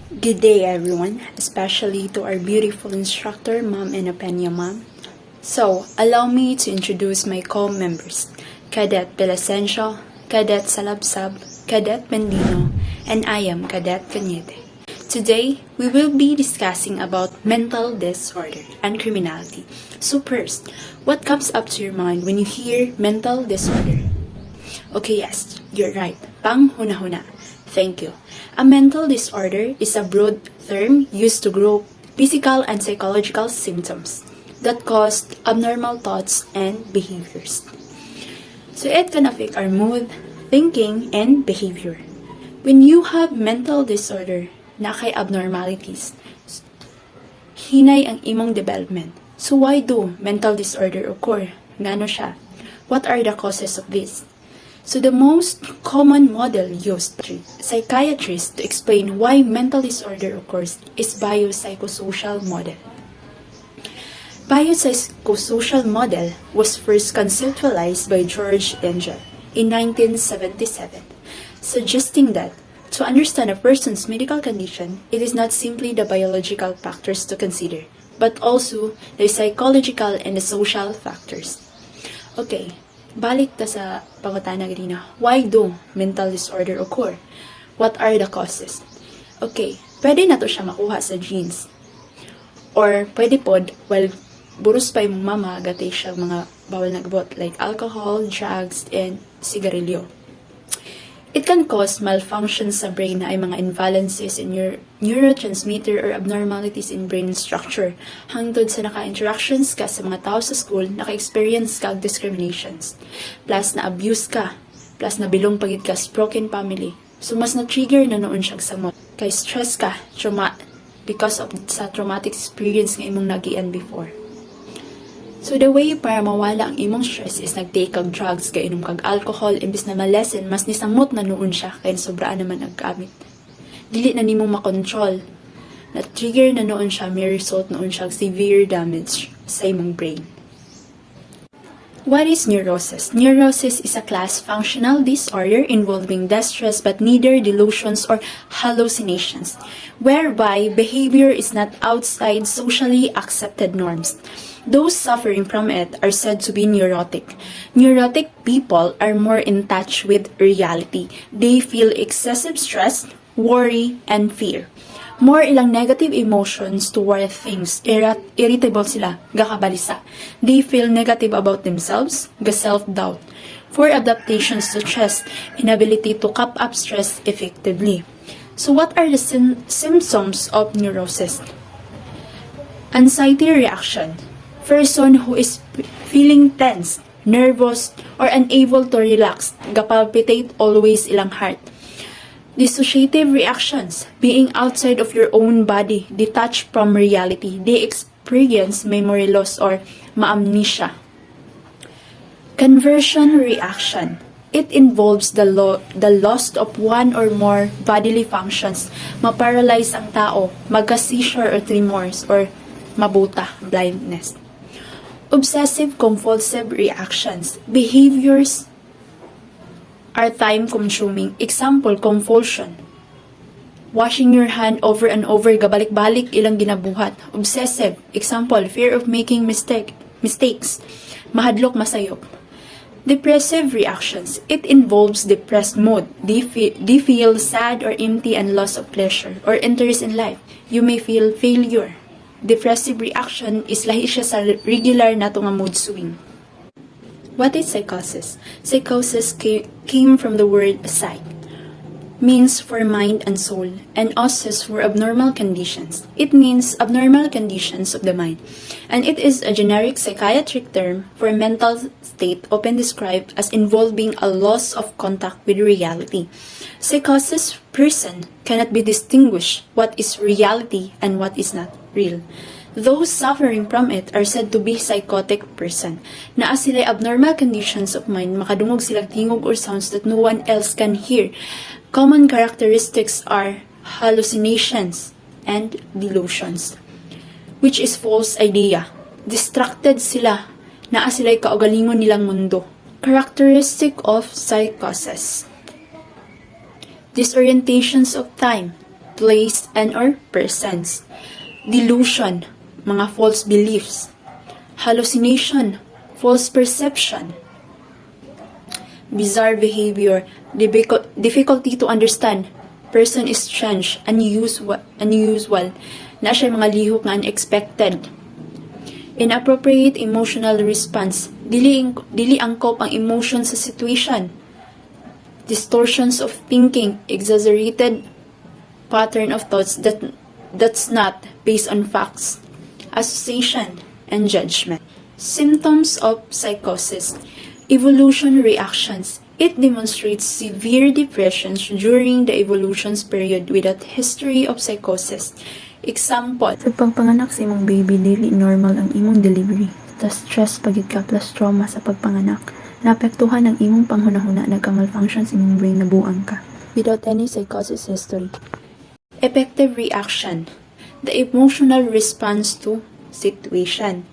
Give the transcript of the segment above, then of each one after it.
Good day everyone, especially to our beautiful instructor, Ma'am and Apenya Ma'am. So, allow me to introduce my co-members, Cadet Pelasencio, Cadet Salabsab, Cadet Mendino, and I am Cadet Cañete. Today, we will be discussing about mental disorder and criminality. So first, what comes up to your mind when you hear mental disorder? Okay, yes, you're right. Panghuna-huna. Thank you. A mental disorder is a broad term used to group physical and psychological symptoms that cause abnormal thoughts and behaviors. So it can affect our mood, thinking, and behavior. When you have mental disorder na kay abnormalities, hinay ang imong development. So why do mental disorder occur? Ngano siya? What are the causes of this? So the most common model used by psychiatrists to explain why mental disorder occurs is biopsychosocial model. Biopsychosocial model was first conceptualized by George Engel in 1977, suggesting that to understand a person's medical condition, it is not simply the biological factors to consider, but also the psychological and the social factors. Okay, balik ta sa pangutana ganina. Why do mental disorder occur? What are the causes? Okay, pwede na to siya makuha sa genes. Or pwede pod, well, buros pa yung mama, gati siya mga bawal na gabot like alcohol, drugs, and sigarilyo. It can cause malfunctions sa brain na ay mga imbalances in your neurotransmitter or abnormalities in brain structure. Hangtod sa naka-interactions ka sa mga tao sa school, naka-experience ka of discriminations. Plus na abuse ka. Plus na bilong pagid ka sa broken family. So mas na-trigger na noon siyang samot. Kay stress ka, because of sa traumatic experience nga imong nagian before. So the way para mawala ang imong stress is nag-take kag drugs, kay inom kag alcohol, imbis na malesen, mas nisamot na noon siya, kaya sobraan naman naggamit. Dili na nimo makontrol. Na-trigger na noon siya, may result noon siya severe damage sa imong brain. What is neurosis? Neurosis is a class functional disorder involving distress but neither delusions or hallucinations, whereby behavior is not outside socially accepted norms. Those suffering from it are said to be neurotic. Neurotic people are more in touch with reality. They feel excessive stress, worry, and fear. More ilang negative emotions toward things, irritable sila, gakabalisa. They feel negative about themselves, self-doubt. For adaptations to stress, inability to cope up stress effectively. So what are the symptoms of neurosis? Anxiety reaction. Person who is feeling tense, nervous, or unable to relax, gapalpitate always ilang heart. Dissociative reactions, being outside of your own body, detached from reality. They experience memory loss or ma-amnesia. Conversion reaction. It involves the loss of one or more bodily functions. Ma-paralyze ang tao, magka-seizure or tremors, or mabuta, blindness. Obsessive-compulsive reactions. Behaviors are time-consuming. Example, compulsion. Washing your hand over and over, gabalik-balik ilang ginabuhat. Obsessive. Example, fear of making mistakes. Mahadlok, masayop. Depressive reactions. It involves depressed mood. They feel sad or empty and loss of pleasure or interest in life. You may feel failure. Depressive reaction is lahi siya sa regular nato nga mood swing. What is psychosis? Psychosis came from the word psych, means for mind and soul, and ausis for abnormal conditions. It means abnormal conditions of the mind, and it is a generic psychiatric term for a mental state often described as involving a loss of contact with reality. Psychosis person cannot be distinguished what is reality and what is not real. Those suffering from it are said to be psychotic person. Naa sila abnormal conditions of mind, makadungog sila tingog or sounds that no one else can hear. Common characteristics are hallucinations and delusions, which is false idea. Distracted sila, naa sila'y kaugalingon nilang mundo. Characteristic of psychosis. Disorientations of time. place, and or persons. Delusion, mga false beliefs. Hallucination, false perception. Bizarre behavior, difficulty to understand. Person is strange, unusual, na siya mga lihok nga unexpected. Inappropriate emotional response, dili angkop ang emotion sa situation. Distortions of thinking, exaggerated pattern of thoughts that's not based on facts. Association and judgment. Symptoms of psychosis. Evolution reactions. It demonstrates severe depressions during the evolutions period without history of psychosis. Example, Sa pagpanganak sa imong baby, dili normal ang imong delivery. Tas stress pagid ka plus trauma sa pagpanganak. Naapektuhan ang imong panghunahuna, nagka-malfunction sa imong brain, nabuang ka. Without any psychosis history. effective reaction. The emotional response to situation.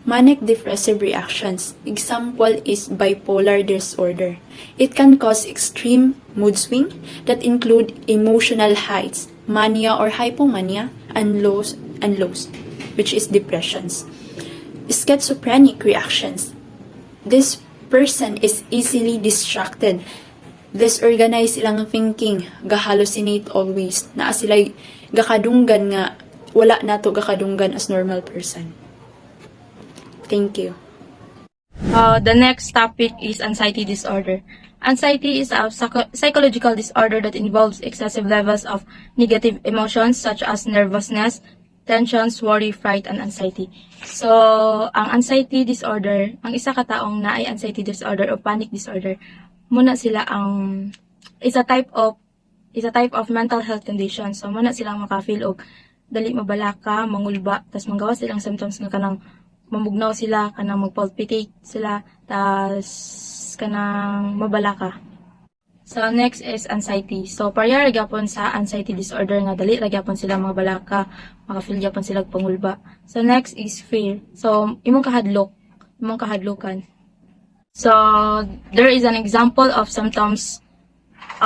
Manic depressive reactions. Example is bipolar disorder. It can cause extreme mood swing that include emotional highs, mania or hypomania, and lows, which is depressions. Schizophrenic reactions. This person is easily distracted, disorganized silang thinking, ga-hallucinate always, naa sila gakadunggan nga wala nato gakadunggan as normal person. Thank you. The next topic is anxiety disorder. Anxiety is a psychological disorder that involves excessive levels of negative emotions such as nervousness, tensions, worry, fright, and anxiety. So, ang anxiety disorder, ang isa ka taong na ay anxiety disorder o panic disorder, muna sila ang is a type of mental health condition. So, muna silang maka-feel og dali mabalaka, mangulba, tas manggawa silang symptoms nga kanang mamugnaw sila, kanang magpalpitate sila, tas kanang mabalaka. So, next is anxiety. So, pareha ra gyapon sa anxiety disorder nga dali ra gyapon sila mabalaka, maka-feel gyapon sila pangulba. So, next is fear. So, imong kahadlokan. So, there is an example of symptoms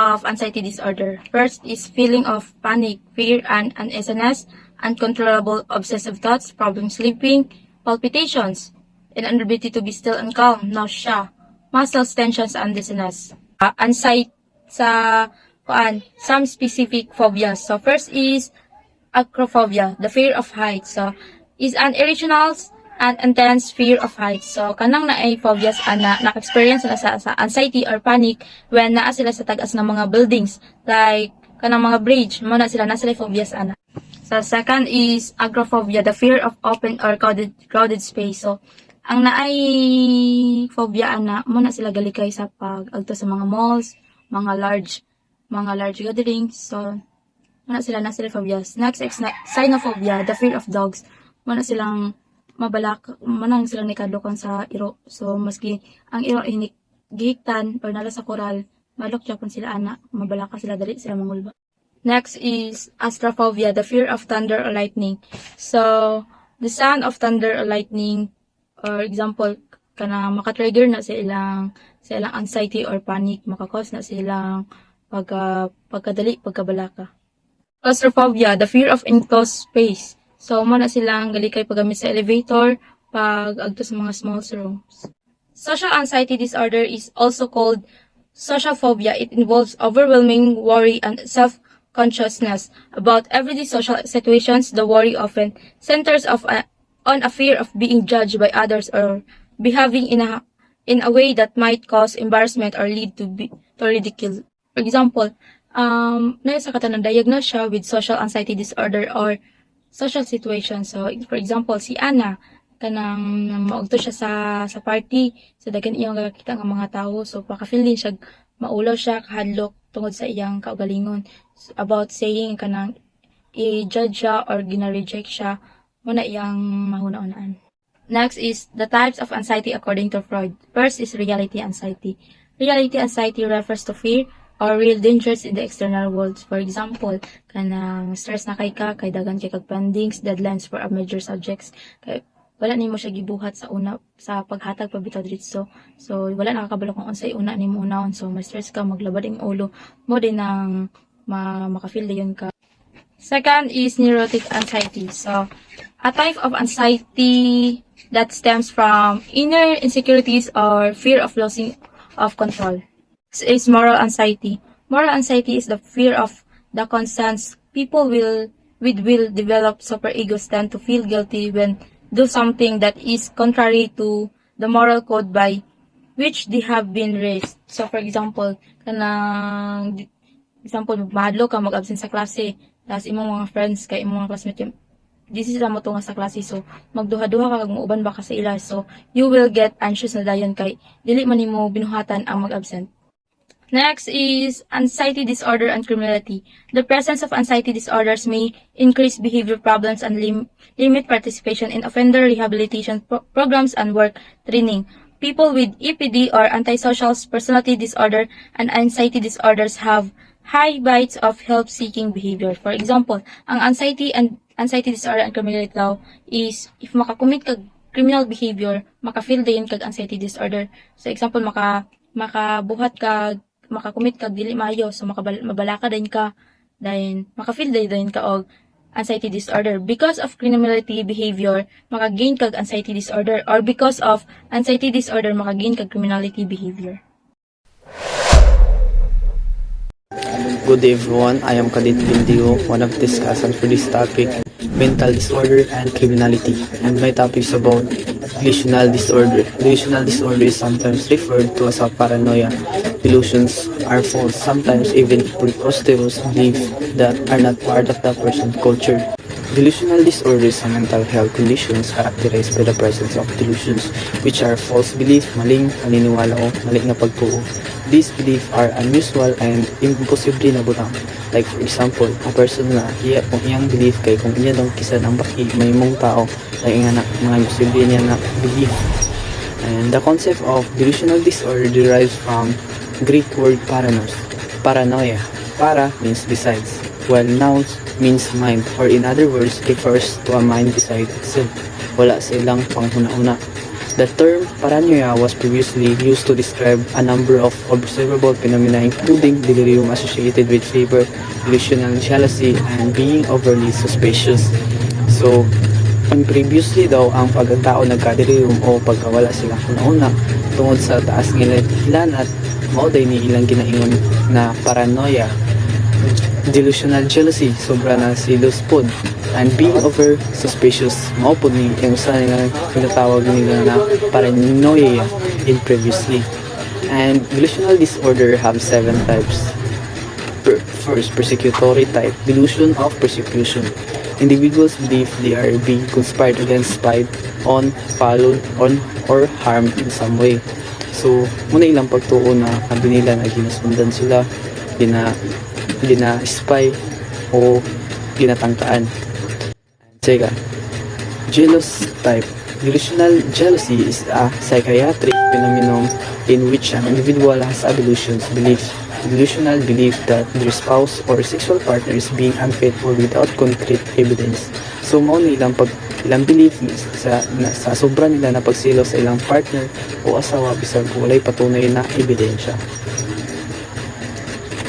of anxiety disorder. First is feeling of panic, fear, and uneasiness, uncontrollable obsessive thoughts, problem sleeping, palpitations, inability to be still and calm, nausea, muscle tensions, and dizziness. Anxiety sa some specific phobias. So first is acrophobia, the fear of heights. So is an irrational and intense fear of heights. So kanang naay phobias ana naka-experience na sa anxiety or panic when naa sila sa tagas ng mga buildings like kanang mga bridge, mo na sila phobias ana. So second is agoraphobia, the fear of open or crowded space. So ang naay phobia ana mo na sila galikay sa pag-agto sa mga malls, mga large gatherings. So mo na sila phobias. Next is cynophobia, the fear of dogs. Mo na silang manang silang nikadlokon sa iro. So maski ang iro gihiktan or nala sa koral, malok japon sila ana, mabalaka sila dali sila mangulba. Next is astrophobia, the fear of thunder or lightning. So, the sound of thunder or lightning, or example, kana makatrigger na sa ilang anxiety or panic, makakos na silang pagkabalaka. Claustrophobia, the fear of enclosed space. So, mo na silang galikay paggamit sa elevator, pag-agto sa mga small rooms. Social anxiety disorder is also called social phobia. It involves overwhelming worry and self-consciousness about everyday social situations. The worry often centers on a fear of being judged by others or behaving in a way that might cause embarrassment or lead to ridicule. For example, nasa katanang diagnose siya with social anxiety disorder or social situation. So, for example, si Ana, kanang maugto siya sa party, sa dagan iyang nakakita ng mga tao. So, paka-feel din siya, maulaw siya, kahadlok, tungod sa iyang kaugalingon. About saying kanang i-judge siya or gina-reject siya, muna iyang mahuna-unaan. Next is the types of anxiety according to Freud. First is reality anxiety. Reality anxiety refers to fear or real dangers in the external world. For example, kanang stress na kay dagan kay kag pendings, deadlines for a major subjects. Kay wala nimo siya gibuhat sa paghatag pabitaw dito. So wala nakakabalo kung unsay una nimo unahon. So ma-stress ka, maglabad ang ulo mo din nang makafeel dayon ka. Second is neurotic anxiety. So, a type of anxiety that stems from inner insecurities or fear of losing of control. This is moral anxiety. Moral anxiety is the fear of the conscience. People will develop superegos tend to feel guilty when do something that is contrary to the moral code by which they have been raised. So, for example, mahadlo ka, mag-absent sa klase, tapos imong mga friends, kay imong mga classmates, this is mo to nga sa klase, so, magduha-duha ka, kag muuban ba ka sa ila, so, you will get anxious na dayon kay, dili man nimo binuhatan ang mag-absent. Next is anxiety disorder and criminality. The presence of anxiety disorders may increase behavior problems and limit participation in offender rehabilitation programs and work training. People with EPD or antisocial personality disorder and anxiety disorders have high bites of help-seeking behavior. For example, ang anxiety disorder and criminality daw is if makakommit kag criminal behavior, maka-feel dayon kag anxiety disorder. So example, makabuhat kag makakommit kag dili maayo, so mabalaka din ka, then maka-feel dayon ka og anxiety disorder. Because of criminality behavior, maka-gain kag anxiety disorder, or because of anxiety disorder, maka-gain kag criminality behavior. Good day everyone, I am Kadit Bindigo, one of the discussants for this topic, mental disorder and criminality. And my topic is about delusional disorder. Delusional disorder is sometimes referred to as a paranoia. Delusions are false, sometimes even preposterous beliefs that are not part of the person's culture. Delusional disorders are mental health conditions characterized by the presence of delusions, which are false beliefs, maling paniniwala o maling na pagtuo. These beliefs are unusual and imposible na butang. Like for example, a person na kung iyang belief kay kung iya daw kisan ang baki may mong tao na mga imposible niya na belief. And the concept of delusional disorder derives from Greek word paranoia. Para means besides, while nous means mind, or in other words, refers to a mind beside itself. Wala silang panghuna-una. The term paranoia was previously used to describe a number of observable phenomena including delirium associated with fever, delusional jealousy, and being overly suspicious. So, previously daw, ang pagkatao nagkadelirium o pagkawala silang una-una tungod sa taas ng ilan at mauday ni ilang ginaingon na paranoia. Delusional jealousy, sobra na silos pod, and being over suspicious, maupod ni yung sa nila tinatawag nila na paranoia in previously. And delusional disorder have 7 types. First, persecutory type, delusion of persecution. Individuals believe they are being conspired against, spied on, followed on, or harmed in some way. So, muna ilang pagtuo na sabi nila na ginasundan sila, gina-spy o ginatangkaan. Second, jealous type. Delusional jealousy is a psychiatric phenomenon in which an individual has a delusional belief that their spouse or sexual partner is being unfaithful without concrete evidence. So, mauna ilang belief sa sobra nila na pagsilo sa ilang partner o asawa bisag walay patunay na ebidensya.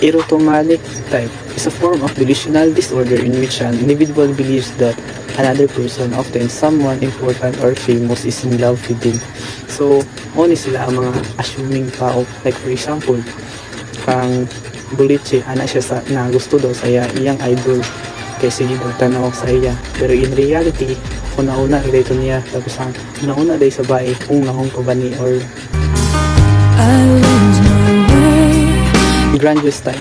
Erotomanic type is a form of delusional disorder in which an individual believes that another person, often someone important or famous, is in love with him. So, oni sila ang mga assuming tao. Like for example, kang Buliche, anak siya na gusto daw sa iyang idol kaysa magtanaw sa iya. Pero in reality, una-una relato niya, tapos ang una-una day sa bae, kung nahong pabani or grandiose type,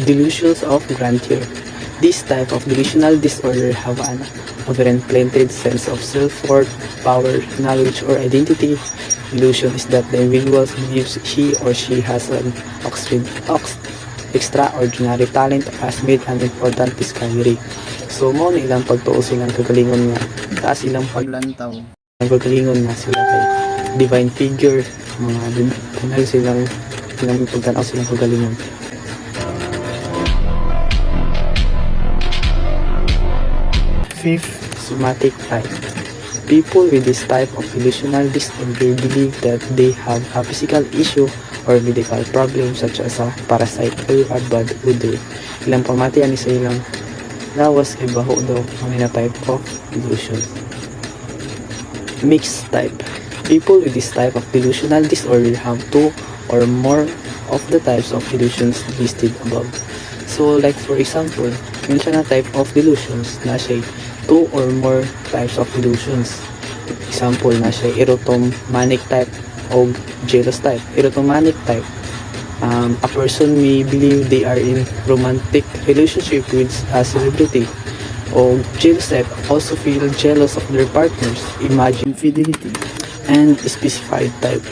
delusions of grandeur. This type of delusional disorder have an overinflated sense of self-worth, power, knowledge, or identity. Delusion is that the individual believes he or she has an extraordinary talent or has made an important discovery. So, mo na ilang pagtuo silang kagalingon nga, taas ilang paglantaw. Ang kagalingon nga sila kay divine figure, mga tunal silang pagtanaw silang kagalingon. Fifth, somatic type. People with this type of delusional disorder believe that they have a physical issue or medical problem such as a parasite or a bad odor. Ilang pamati ani sa ilang Lawas kay baho daw ang type of delusion. Mixed type. People with this type of delusional disorder have two or more of the types of delusions listed above. So like for example, yun siya na type of delusions na siya two or more types of delusions. Example na siya erotomanic type o jealous type. Erotomanic type, a person may believe they are in romantic relationship with a celebrity. O jealous type also feel jealous of their partners, imagine fidelity. And specified type,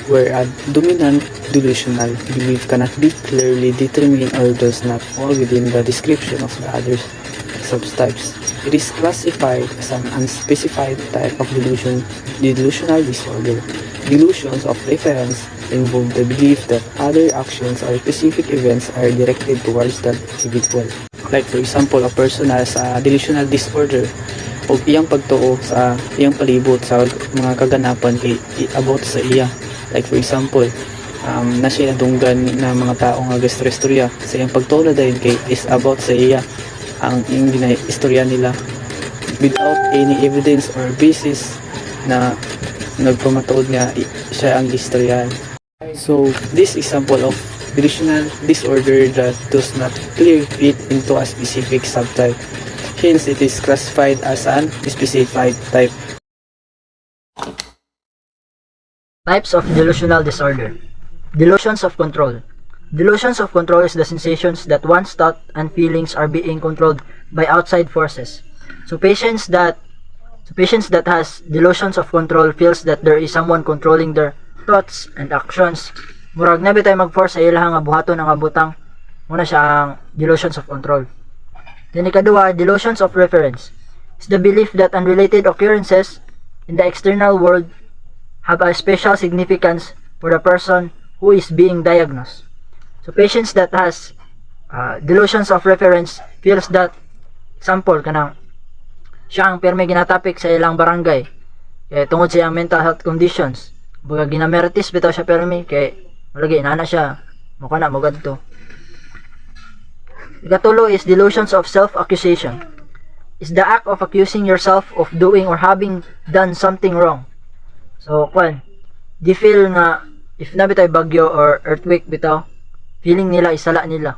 where a dominant delusional belief cannot be clearly determined or does not fall within the description of the other subtypes. It is classified as an unspecified type of delusional disorder. Delusions of reference involve the belief that other actions or specific events are directed towards that individual. Like for example, a person has a delusional disorder o iyang pagtuo sa iyang palibot sa mga kaganapan kay about sa iya. Like for example, na siya nadunggan na mga tao nga gastroistorya sa iyang pagtuo dahil kay is about sa iya ang iyang istorya nila without any evidence or basis na nagpamatuod nga siya ang istorya. So this example of delusional disorder that does not clearly fit into a specific subtype. Hence, it is classified as an specified type. Types of delusional disorder. Delusions of control. Delusions of control is the sensations that one's thought and feelings are being controlled by outside forces. So patients that has delusions of control feels that there is someone controlling their thoughts and actions. Murag na bitay mag-force sa ilahang abuhaton ang abutang. Muna siya ang delusions of control. Then ikadua, delusions of reference. Is the belief that unrelated occurrences in the external world have a special significance for the person who is being diagnosed. So patients that has delusions of reference feels that, example, kanang siya ang perme ginatapik sa ilang barangay kaya tungod sa iyang mental health conditions. Baga ginameritis bitaw siya perme kay malagi inana siya mukha na mugad to. Ikatulo is delusions of self-accusation. Is the act of accusing yourself of doing or having done something wrong. So, di feel nga, if na bitaw bagyo or earthquake bitaw, feeling nila isala nila.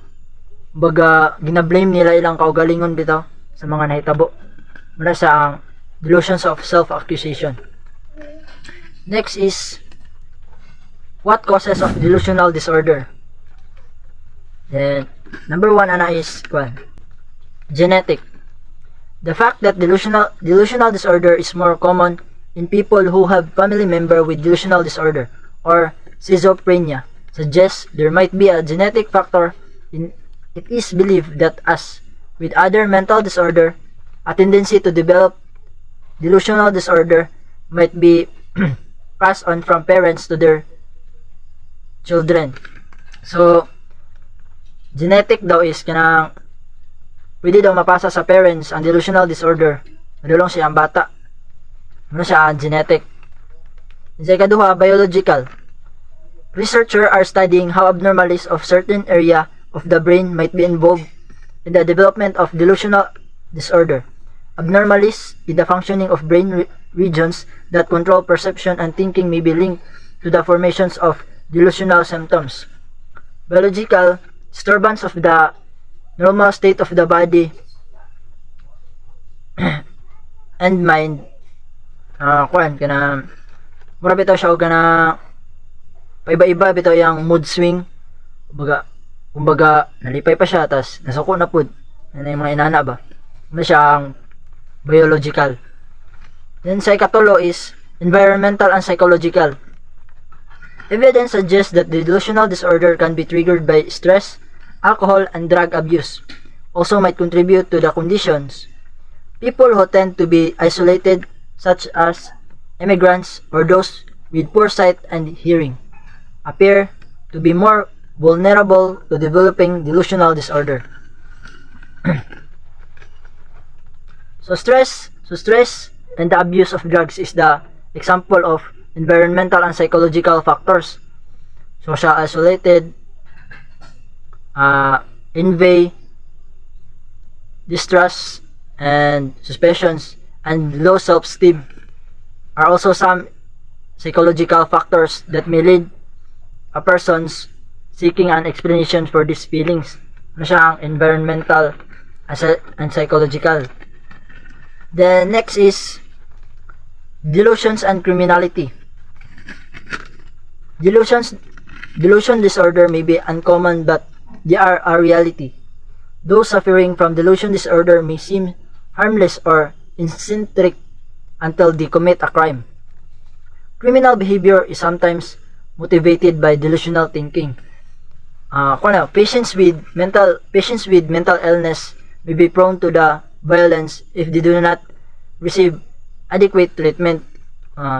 Baga, ginablame nila ilang kaugalingon bitaw sa mga nahitabo. Mula sa ang delusions of self-accusation. Next is, what causes of delusional disorder? Then, number one is genetic. The fact that delusional disorder is more common in people who have family member with delusional disorder or schizophrenia suggests there might be a genetic factor. It is believed that as with other mental disorder, a tendency to develop delusional disorder might be passed on from parents to their children. So, genetic daw is kanang pwede daw mapasa sa parents ang delusional disorder. Madulong siya ang bata. Ano siya ang genetic. Sa ikaduha, biological. Researchers are studying how abnormalities of certain area of the brain might be involved in the development of delusional disorder. Abnormalities in the functioning of brain regions that control perception and thinking may be linked to the formations of delusional symptoms. Biological disturbance of the normal state of the body and mind. Kana mura bitaw siya og kana paiba-iba bitaw yang mood swing. Kumbaga nalipay pa siya tas nasuko na pud. Ano yung mga inana ba? Ano siya ang biological. Then sa ikatulo is environmental and psychological. Evidence suggests that the delusional disorder can be triggered by stress, alcohol, and drug abuse. Also might contribute to the conditions. People who tend to be isolated, such as immigrants or those with poor sight and hearing, appear to be more vulnerable to developing delusional disorder. So stress and the abuse of drugs is the example of environmental and psychological factors. Social isolated, envy, distrust, and suspicions, and low self-esteem are also some psychological factors that may lead a person's seeking an explanation for these feelings. Ano siya, ang environmental and psychological. The next is delusions and criminality. Delusion disorder may be uncommon, but they are a reality. Those suffering from delusion disorder may seem harmless or eccentric until they commit a crime. Criminal behavior is sometimes motivated by delusional thinking. Patients with mental illness may be prone to the violence if they do not receive adequate treatment.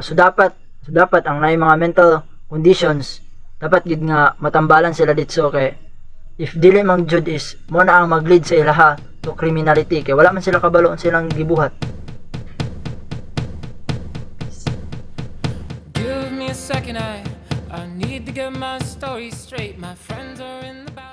So dapat ang nay mga mental conditions dapat gid nga matambalan sila dito kay if dili mang jud is mo na ang mag-lead sa ilaha to criminality kay wala man sila kabalo silang gibuhat. Give me a second, I need to get my story straight. My friends are in the back.